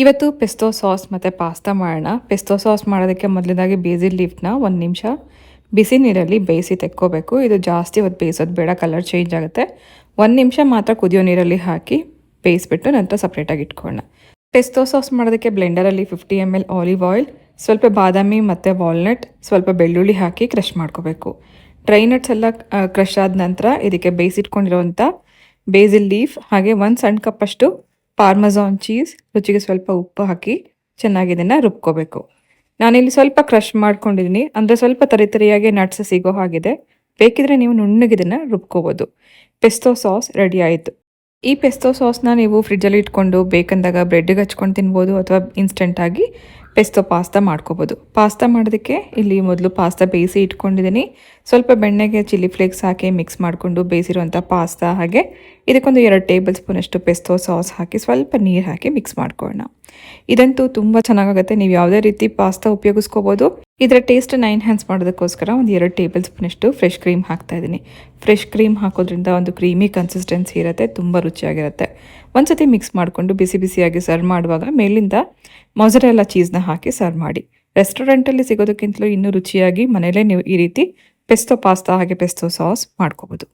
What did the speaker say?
ಇವತ್ತು ಪೆಸ್ತೋ ಸಾಸ್ ಮತ್ತು ಪಾಸ್ತಾ ಮಾಡೋಣ. ಪೆಸ್ತೋ ಸಾಸ್ ಮಾಡೋದಕ್ಕೆ ಮೊದಲನೇದಾಗಿ ಬೇಸಿಲ್ ಲೀಫ್ನ 1 ನಿಮಿಷ ಬಿಸಿ ನೀರಲ್ಲಿ ಬೇಯಿಸಿ ತೆಕ್ಕೋಬೇಕು. ಇದು ಜಾಸ್ತಿ ಹೊತ್ತು ಬೇಯಿಸೋದು ಬೇಡ, ಕಲರ್ ಚೇಂಜ್ ಆಗುತ್ತೆ. 1 ನಿಮಿಷ ಮಾತ್ರ ಕುದಿಯೋ ನೀರಲ್ಲಿ ಹಾಕಿ ಬೇಯಿಸ್ಬಿಟ್ಟು ನಂತರ ಸಪ್ರೇಟಾಗಿ ಇಟ್ಕೊಳ್ಳೋಣ. ಪೆಸ್ತೋ ಸಾಸ್ ಮಾಡೋದಕ್ಕೆ ಬ್ಲೆಂಡರಲ್ಲಿ 50 ml ಆಲಿವ್ ಆಯಿಲ್, ಸ್ವಲ್ಪ ಬಾದಾಮಿ ಮತ್ತು ವಾಲ್ನಟ್, ಸ್ವಲ್ಪ ಬೆಳ್ಳುಳ್ಳಿ ಹಾಕಿ ಕ್ರಷ್ ಮಾಡ್ಕೋಬೇಕು. ಡ್ರೈ ನಟ್ಸ್ ಎಲ್ಲ ಕ್ರಷ್ ಆದ ನಂತರ ಇದಕ್ಕೆ ಬೇಯಿಸಿಟ್ಕೊಂಡಿರೋವಂಥ ಬೇಸಿಲ್ ಲೀಫ್ ಹಾಗೆ 1 ಸಣ್ಣ ಕಪ್ಪಷ್ಟು ಪಾರ್ಮಜಾನ್ ಚೀಸ್, ರುಚಿಗೆ ಸ್ವಲ್ಪ ಉಪ್ಪು ಹಾಕಿ ಚೆನ್ನಾಗಿ ಇದನ್ನು ರುಬ್ಕೋಬೇಕು. ನಾನಿಲ್ಲಿ ಸ್ವಲ್ಪ ಕ್ರಷ್ ಮಾಡ್ಕೊಂಡಿದ್ದೀನಿ, ಅಂದರೆ ಸ್ವಲ್ಪ ತರಿಯಾಗಿ ನಟ್ಸ್ ಸಿಗೋ ಹಾಗಿದೆ. ಬೇಕಿದ್ರೆ ನೀವು ನುಣ್ಣಗೆ ಇದನ್ನು ರುಬ್ಕೋಬೋದು. ಪೆಸ್ತೋ ಸಾಸ್ ರೆಡಿ ಆಯಿತು. ಈ ಪೆಸ್ತೋ ಸಾಸ್ನ ನೀವು ಫ್ರಿಡ್ಜಲ್ಲಿ ಇಟ್ಕೊಂಡು ಬೇಕಂದಾಗ ಬ್ರೆಡ್ಡಿಗೆ ಹಚ್ಕೊಂಡು ತಿನ್ಬೋದು, ಅಥವಾ ಇನ್ಸ್ಟೆಂಟಾಗಿ ಪೆಸ್ತೋ ಪಾಸ್ತಾ ಮಾಡ್ಕೋಬೋದು. ಪಾಸ್ತಾ ಮಾಡೋದಕ್ಕೆ ಇಲ್ಲಿ ಮೊದಲು ಪಾಸ್ತಾ ಬೇಯಿಸಿ ಇಟ್ಕೊಂಡಿದ್ದೀನಿ. ಸ್ವಲ್ಪ ಬೆಣ್ಣೆಗೆ ಚಿಲ್ಲಿ ಫ್ಲೇಕ್ಸ್ ಹಾಕಿ ಮಿಕ್ಸ್ ಮಾಡಿಕೊಂಡು ಬೇಯಿಸಿರುವಂಥ ಪಾಸ್ತಾ, ಹಾಗೆ ಇದಕ್ಕೊಂದು 2 ಟೇಬಲ್ ಸ್ಪೂನಷ್ಟು ಪೆಸ್ತೋ ಸಾಸ್ ಹಾಕಿ ಸ್ವಲ್ಪ ನೀರು ಹಾಕಿ ಮಿಕ್ಸ್ ಮಾಡ್ಕೊಳ್ಳೋಣ. ಇದಂತೂ ತುಂಬ ಚೆನ್ನಾಗಾಗುತ್ತೆ. ನೀವು ಯಾವುದೇ ರೀತಿ ಪಾಸ್ತಾ ಉಪಯೋಗಿಸ್ಕೋಬೋದು. ಇದರ ಟೇಸ್ಟನ್ನು ಎನ್ಹ್ಯಾನ್ಸ್ ಮಾಡೋದಕ್ಕೋಸ್ಕರ ಒಂದು 2 ಟೇಬಲ್ ಸ್ಪೂನಷ್ಟು ಫ್ರೆಶ್ ಕ್ರೀಮ್ ಹಾಕ್ತಾಯಿದ್ದೀನಿ. ಫ್ರೆಶ್ ಕ್ರೀಮ್ ಹಾಕೋದ್ರಿಂದ ಒಂದು ಕ್ರೀಮಿ ಕನ್ಸಿಸ್ಟೆನ್ಸಿ ಇರುತ್ತೆ, ತುಂಬ ರುಚಿಯಾಗಿರುತ್ತೆ. ಒಂದ್ಸತಿ ಮಿಕ್ಸ್ ಮಾಡಿಕೊಂಡು ಬಿಸಿ ಬಿಸಿಯಾಗಿ ಸರ್ವ್ ಮಾಡುವಾಗ ಮೇಲಿಂದ ಮೊಸರೆಲ್ಲ ಚೀಸ್ನ ಹಾಕಿ ಸರ್ವ್ ಮಾಡಿ. ರೆಸ್ಟೋರೆಂಟಲ್ಲಿ ಸಿಗೋದಕ್ಕಿಂತಲೂ ಇನ್ನೂ ರುಚಿಯಾಗಿ ಮನೇಲೇ ನೀವು ಈ ರೀತಿ ಪೆಸ್ತೋ ಪಾಸ್ತಾ ಹಾಗೆ ಪೆಸ್ತೋ ಸಾಸ್ ಮಾಡ್ಕೋಬೋದು.